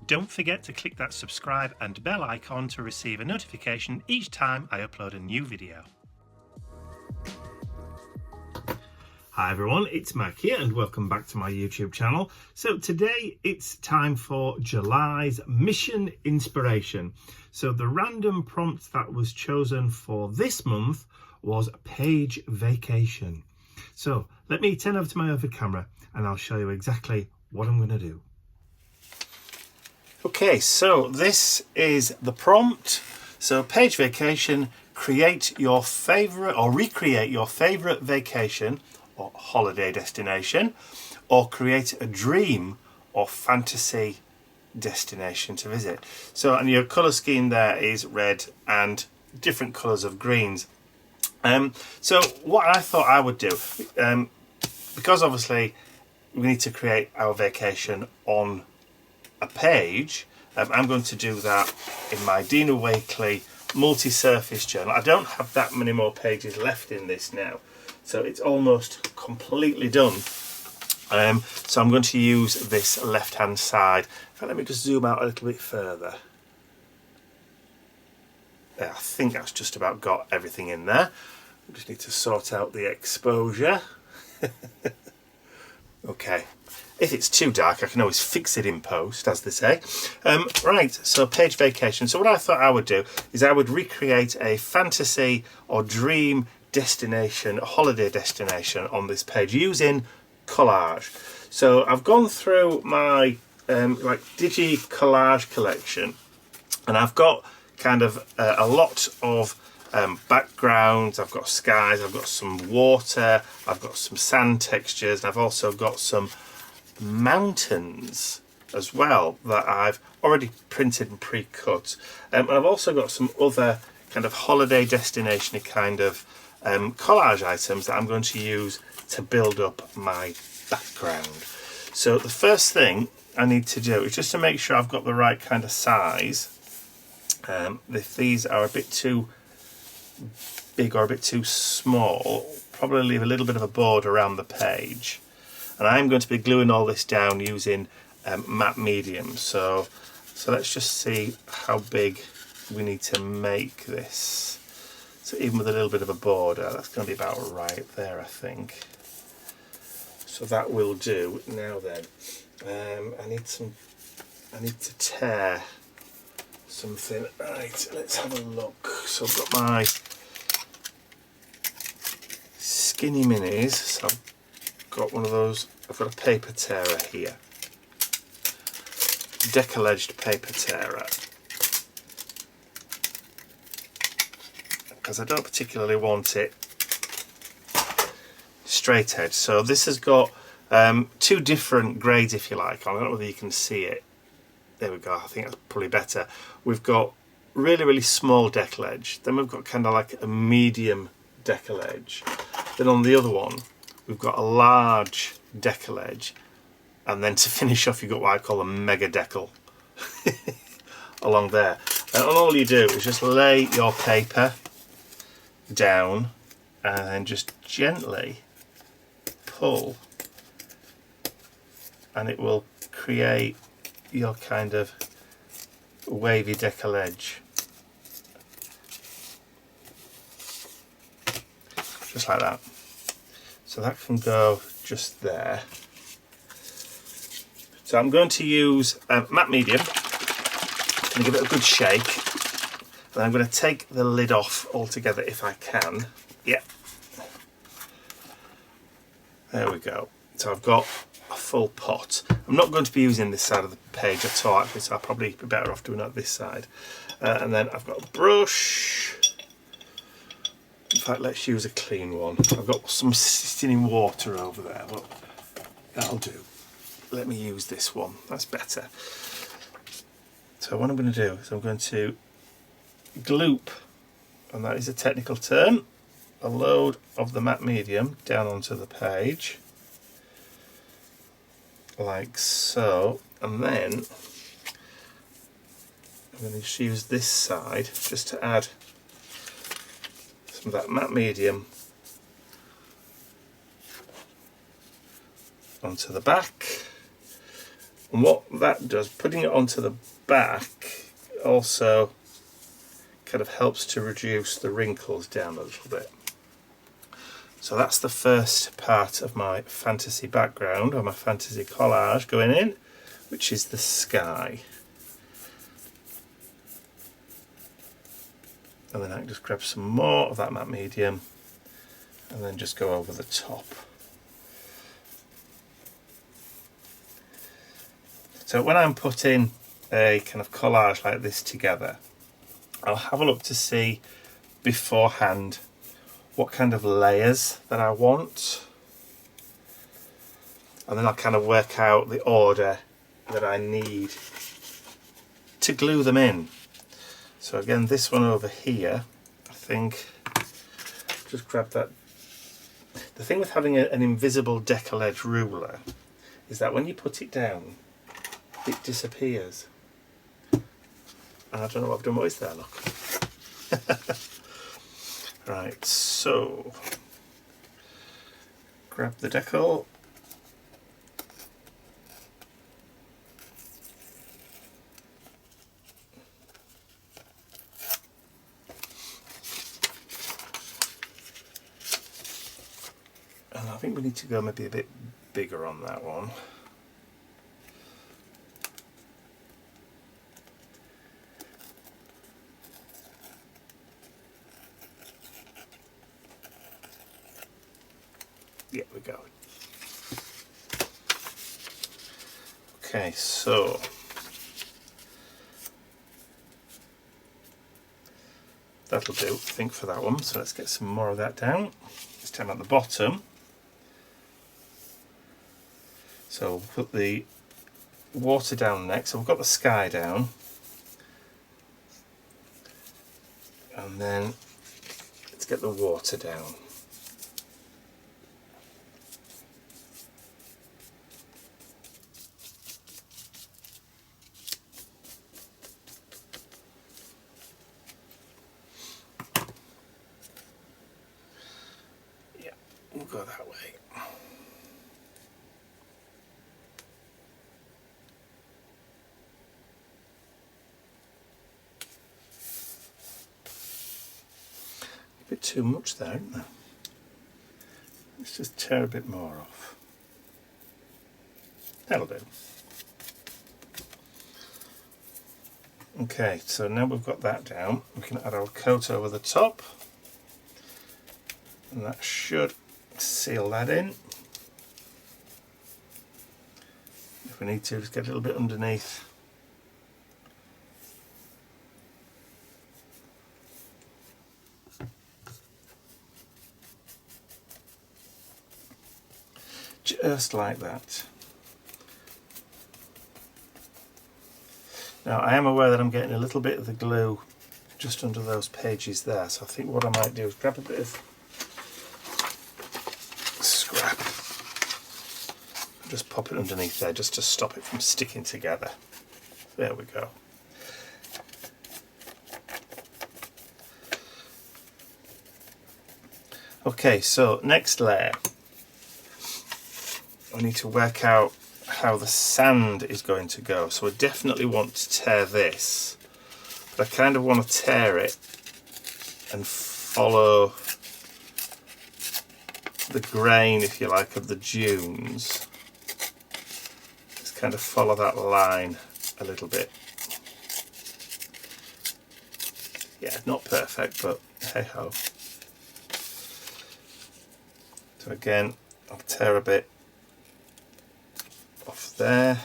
don't forget to click that subscribe and bell icon to receive a notification each time I upload a new video. Hi everyone, it's Mike here and welcome back to my YouTube channel. So today it's time for July's mission inspiration. So the random prompt that was chosen for this month was page vacation. So let me turn over to my other camera and I'll show you exactly what I'm going to do. Okay, so this is the prompt. So page vacation, create your favorite or recreate your favorite vacation or holiday destination, or create a dream or fantasy destination to visit. So, and your colour scheme there is red and different colours of greens. So what I thought I would do, because obviously we need to create our vacation on a page, I'm going to do that in my Dina Wakley multi-surface journal. I don't have that many more pages left in this now, so it's almost completely done. So I'm going to use this left hand side. In fact, let me just zoom out a little bit further. I think that's just about got everything in there. I just need to sort out the exposure. Okay, if it's too dark I can always fix it in post, as they say. Right, so page vacation. So what I thought I would do is I would recreate a fantasy or dream destination, a holiday destination on this page using Collage. So I've gone through my like Digi Collage collection, and I've got kind of a lot of backgrounds. I've got skies, I've got some water, I've got some sand textures, and I've also got some mountains as well that I've already printed and pre-cut. And I've also got some other kind of holiday destination kind of collage items that I'm going to use to build up my background. So the first thing I need to do is just to make sure I've got the right kind of size. If these are a bit too big or a bit too small, probably leave a little bit of a border around the page. And I'm going to be gluing all this down using matte medium. So let's just see how big we need to make this. So even with a little bit of a border, that's going to be about right there, I think. So that will do. Now then, I need to tear something. Right, let's have a look. So I've got my skinny minis. So I've got one of those. I've got a paper tearer here, Collaged paper tearer, because I don't particularly want it straight edge. So this has got two different grades, if you like. I don't know whether you can see it. There we go, I think that's probably better. We've got really small decal edge, then we've got kind of like a medium decal edge, then on the other one we've got a large decal edge, and then to finish off you've got what I call a mega decal along there. And all you do is just lay your paper down and then just gently pull, and it will create your kind of wavy decal edge, just like that. So that can go just there. So I'm going to use matte medium and give it a good shake, and I'm going to take the lid off altogether if I can. Yeah, there we go. So I've got a full pot. I'm not going to be using this side of the page at all actually, so I'll probably be better off doing it this side. And then I've got a brush. In fact, let's use a clean one. I've got some sitting in water over there, but that'll do. Let me use this one, that's better. So what I'm going to do is I'm going to gloop, and that is a technical term, a load of the matte medium down onto the page, like so, and then I'm going to just use this side just to add some of that matte medium onto the back, And what that does, putting it onto the back, also kind of helps to reduce the wrinkles down a little bit. So that's the first part of my fantasy background, or my fantasy collage going in, which is the sky. And then I can just grab some more of that matte medium and then just go over the top. So when I'm putting a kind of collage like this together, I'll have a look to see beforehand what kind of layers that I want, and then I'll kind of work out the order that I need to glue them in. So again, this one over here, I think, just grab that. The thing with having an invisible Collage ruler is that when you put it down, it disappears. And I don't know what I've done. What is there? Look. Right, so grab the decal. And I think we need to go maybe a bit bigger on that one. There we go. Okay, so that'll do, I think, for that one. So let's get some more of that down. This time at the bottom. So we'll put the water down next. So we've got the sky down. And then let's get the water down. We'll go that way. A bit too much there, isn't there? Let's just tear a bit more off. That'll do. Okay, so now we've got that down, we can add our coat over the top, and that should seal that in. If we need to, just get a little bit underneath. Just like that. Now I am aware that I'm getting a little bit of the glue just under those pages there, so I think what I might do is grab a bit of scrap, just pop it underneath there just to stop it from sticking together. There we go. Okay, so next layer, I need to work out how the sand is going to go. So I definitely want to tear this, but I kind of want to tear it and follow the grain, if you like, of the dunes. Just kind of follow that line a little bit. Yeah, not perfect, but hey ho. So again, I'll tear a bit off there.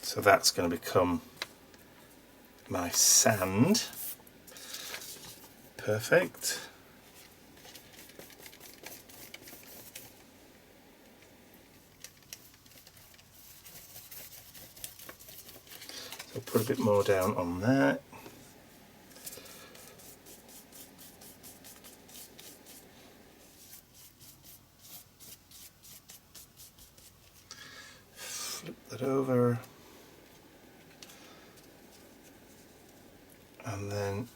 So that's going to become my sand. Perfect. So put a bit more down on there. Flip that over. And then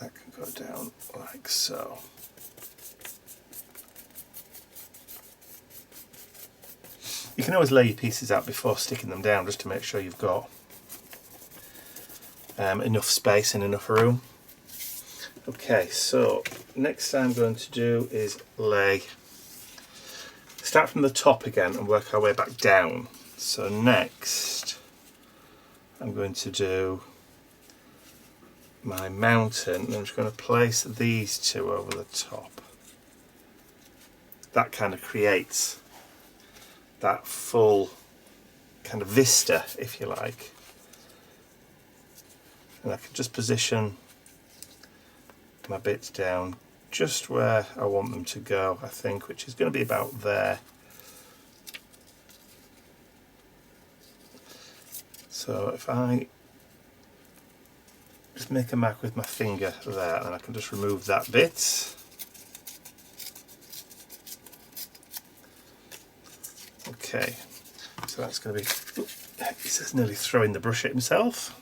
that can go down like so. You can always lay your pieces out before sticking them down just to make sure you've got enough space and enough room. Okay, so next I'm going to do is start from the top again and work our way back down. So next I'm going to do my mountain, and I'm just going to place these two over the top. That kind of creates that full kind of vista, if you like. And I can just position my bits down just where I want them to go, I think, which is going to be about there. So if I just make a mark with my finger there, then I can just remove that bit. Okay, so that's going to be, he's just nearly throwing the brush at himself.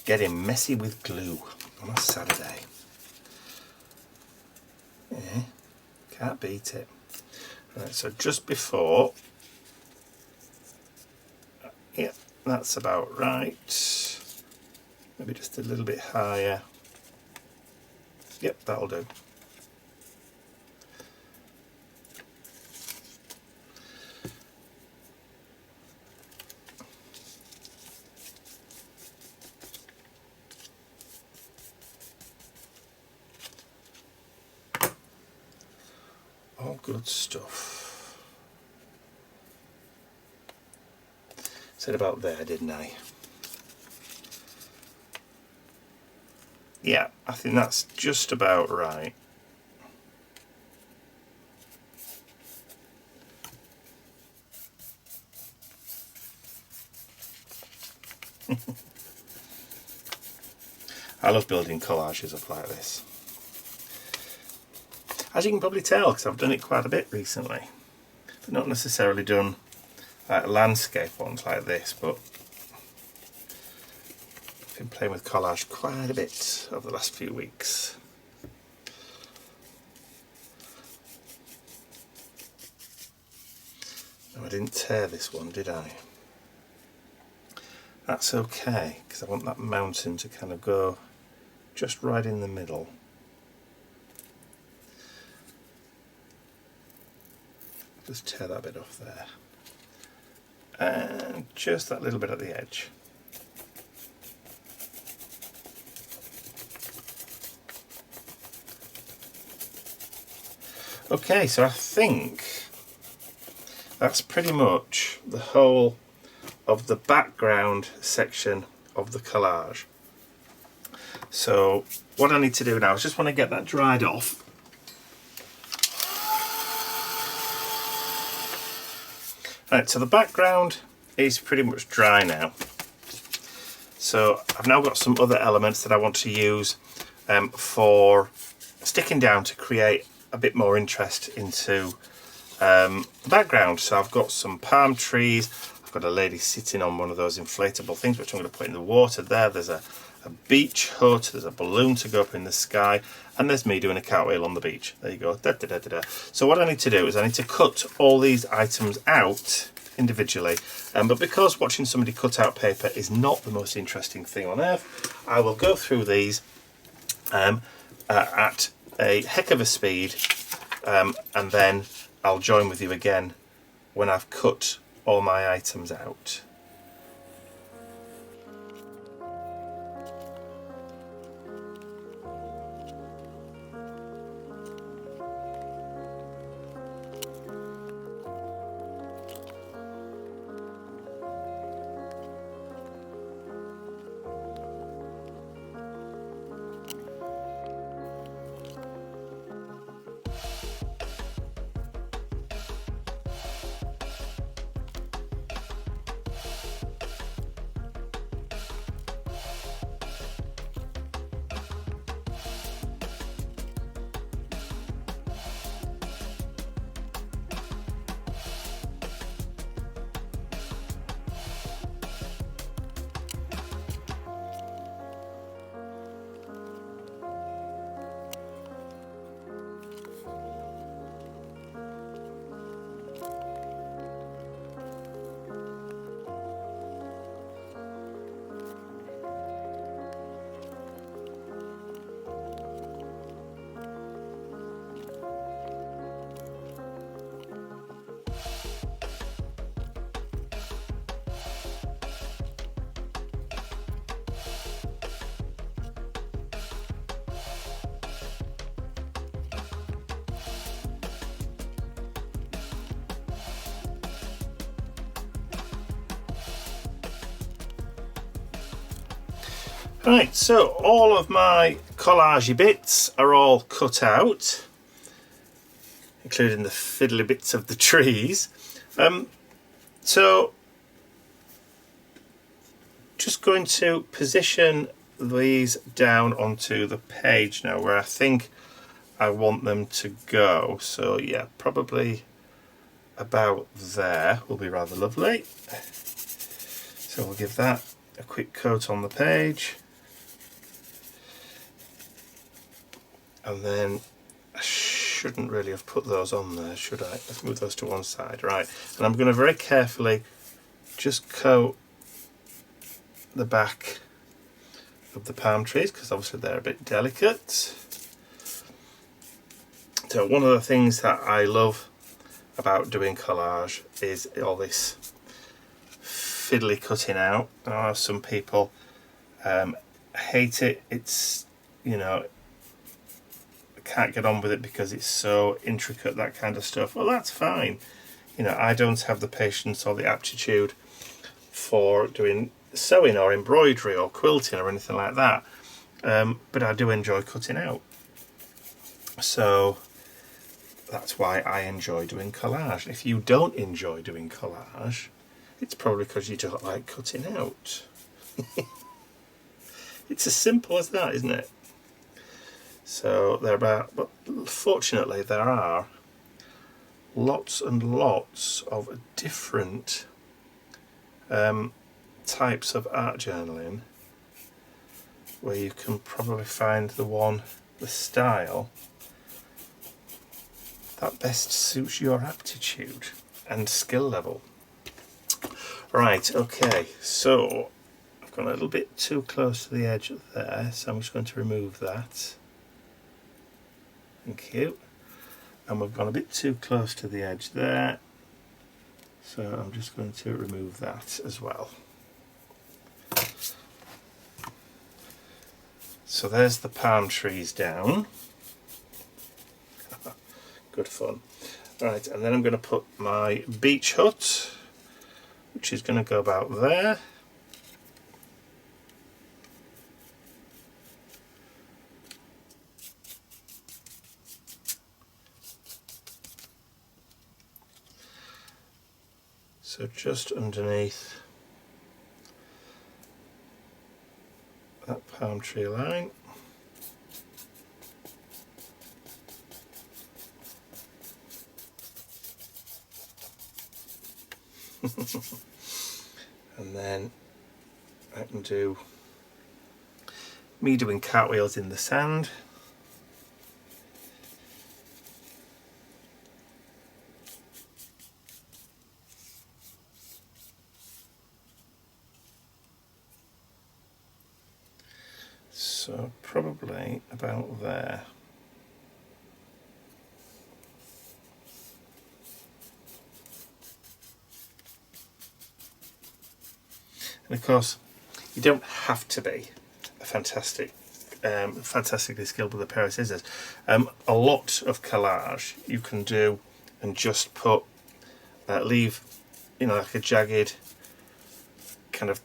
Getting messy with glue on a Saturday. Yeah, can't beat it. Right, so just before, yeah, that's about right. Maybe just a little bit higher. Yep, that'll do. All good stuff. Said about there, didn't I? Yeah, I think that's just about right. I love building collages up like this. As you can probably tell, because I've done it quite a bit recently, but not necessarily done like landscape ones like this, but I've been playing with collage quite a bit over the last few weeks. No, I didn't tear this one, did I? That's okay, because I want that mountain to kind of go just right in the middle. Just tear that bit off there. And just that little bit at the edge. Okay, so I think that's pretty much the whole of the background section of the collage. So what I need to do now is just want to get that dried off. Right, so the background is pretty much dry now. So I've now got some other elements that I want to use for sticking down to create a bit more interest into the background. So I've got some palm trees. I've got a lady sitting on one of those inflatable things which I'm going to put in the water there. There's a beach hut, there's a balloon to go up in the sky, and there's me doing a cartwheel on the beach. There you go. Da, da, da, da, da. So what I need to do is I need to cut all these items out individually, but because watching somebody cut out paper is not the most interesting thing on earth, I will go through these at a heck of a speed, and then I'll join with you again when I've cut all my items out. Right, so all of my collage bits are all cut out, including the fiddly bits of the trees. So just going to position these down onto the page now where I think I want them to go. So yeah, probably about there will be rather lovely. So we'll give that a quick coat on the page. And then I shouldn't really have put those on there, should I? Let's move those to one side. Right, and I'm going to very carefully just coat the back of the palm trees because obviously they're a bit delicate. So one of the things that I love about doing collage is all this fiddly cutting out. I know some people hate it. It's, you know, can't get on with it because it's so intricate, that kind of stuff. Well, that's fine. You know, I don't have the patience or the aptitude for doing sewing or embroidery or quilting or anything like that, but I do enjoy cutting out, so that's why I enjoy doing collage. If you don't enjoy doing collage, it's probably because you don't like cutting out. It's as simple as that, isn't it? So but fortunately there are lots and lots of different types of art journaling where you can probably find the style that best suits your aptitude and skill level. Right, okay, so I've gone a little bit too close to the edge there, so I'm just going to remove that. Thank you. And we've gone a bit too close to the edge there, so I'm just going to remove that as well. So there's the palm trees down. Good fun. Right, and then I'm going to put my beech hut, which is going to go about there. So just underneath that palm tree line. And then I can do me doing cartwheels in the sand. So probably about there. And of course, you don't have to be a fantastically skilled with a pair of scissors. A lot of collage you can do and just put, leave, you know, like a jagged kind of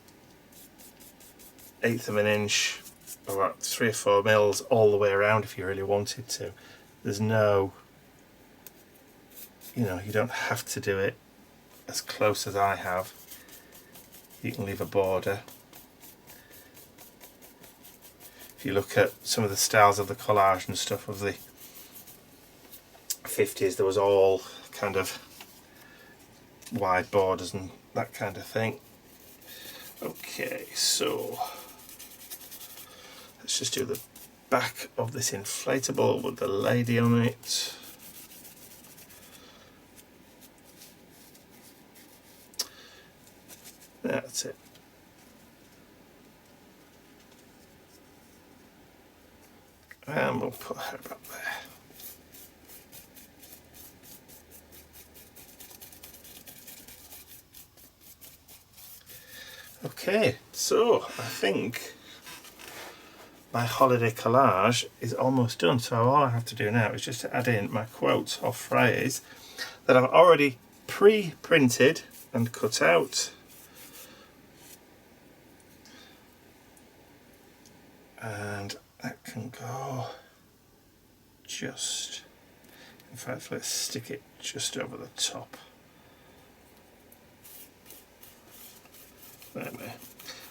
1/8 of an inch or about 3 or 4 mils all the way around if you really wanted to. There's no, you know, you don't have to do it as close as I have. You can leave a border. If you look at some of the styles of the collage and stuff of the 50s, there was all kind of wide borders and that kind of thing. Okay, so let's just do the back of this inflatable with the lady on it. That's it. And we'll put her up there. Okay, so I think my holiday collage is almost done, so all I have to do now is just to add in my quotes or phrase that I've already pre-printed and cut out. And that can go just, in fact, let's stick it just over the top. There we go.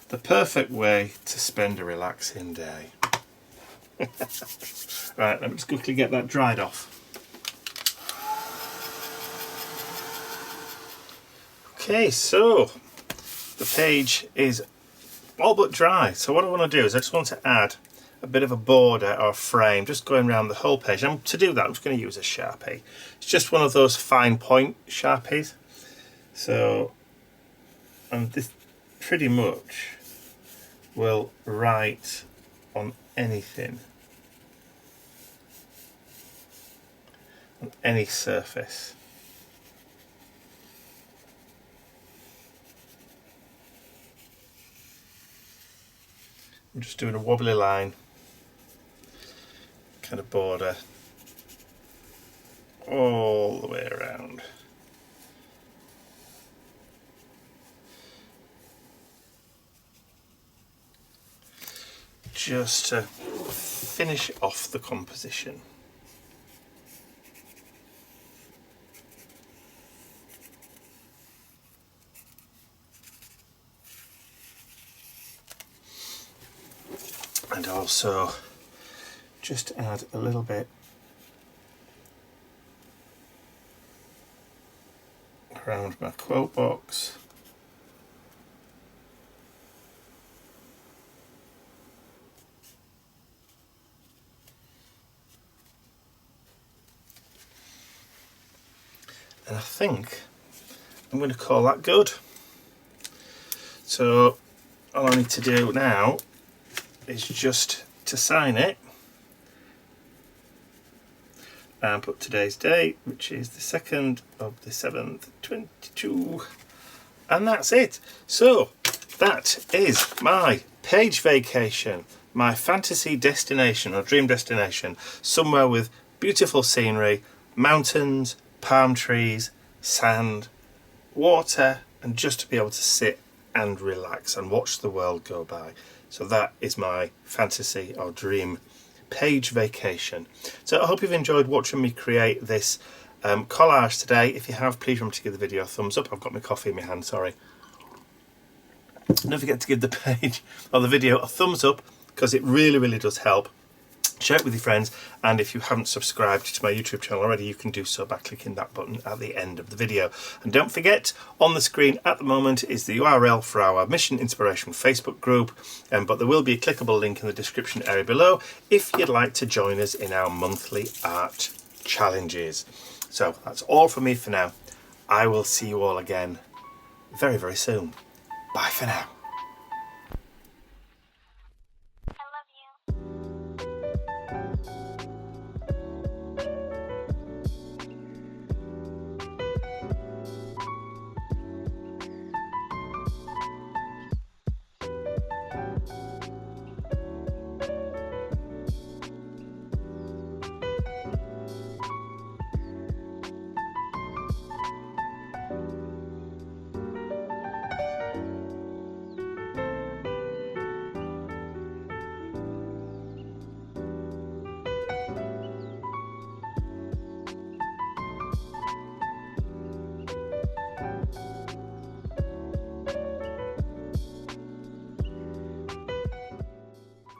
The perfect way to spend a relaxing day. Right, let me just quickly get that dried off. Okay, so the page is all but dry. So what I want to do is I just want to add a bit of a border or a frame, just going around the whole page. And to do that, I'm just going to use a Sharpie. It's just one of those fine point Sharpies. So, and this pretty much will write on anything, on any surface. I'm just doing a wobbly line kind of border all the way around. Just to finish off the composition. And also just add a little bit around my quote box. And I think I'm going to call that good. So all I need to do now is just to sign it and put today's date, which is the 2nd of the 7th, 22, and that's it. So that is my page vacation, my fantasy destination or dream destination, somewhere with beautiful scenery, mountains, palm trees, sand, water, and just to be able to sit and relax and watch the world go by. So that is my fantasy or dream page vacation. So I hope you've enjoyed watching me create this collage today. If you have, please remember to give the video a thumbs up. I've got my coffee in my hand, sorry. Don't forget to give the page or the video a thumbs up, because it really does help. Share it with your friends, and if you haven't subscribed to my YouTube channel already, you can do so by clicking that button at the end of the video. And don't forget, on the screen at the moment is the URL for our Mission Inspiration Facebook group, but there will be a clickable link in the description area below if you'd like to join us in our monthly art challenges. So that's all from me for now. I will see you all again very soon. Bye for now.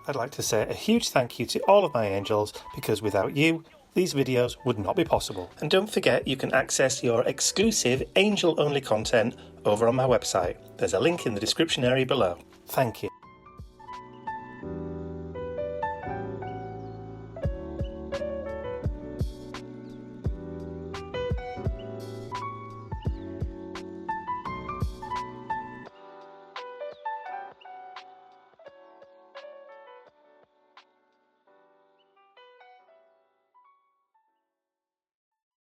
I'd like to say a huge thank you to all of my angels, because without you, these videos would not be possible. And don't forget, you can access your exclusive angel-only content over on my website. There's a link in the description area below. Thank you.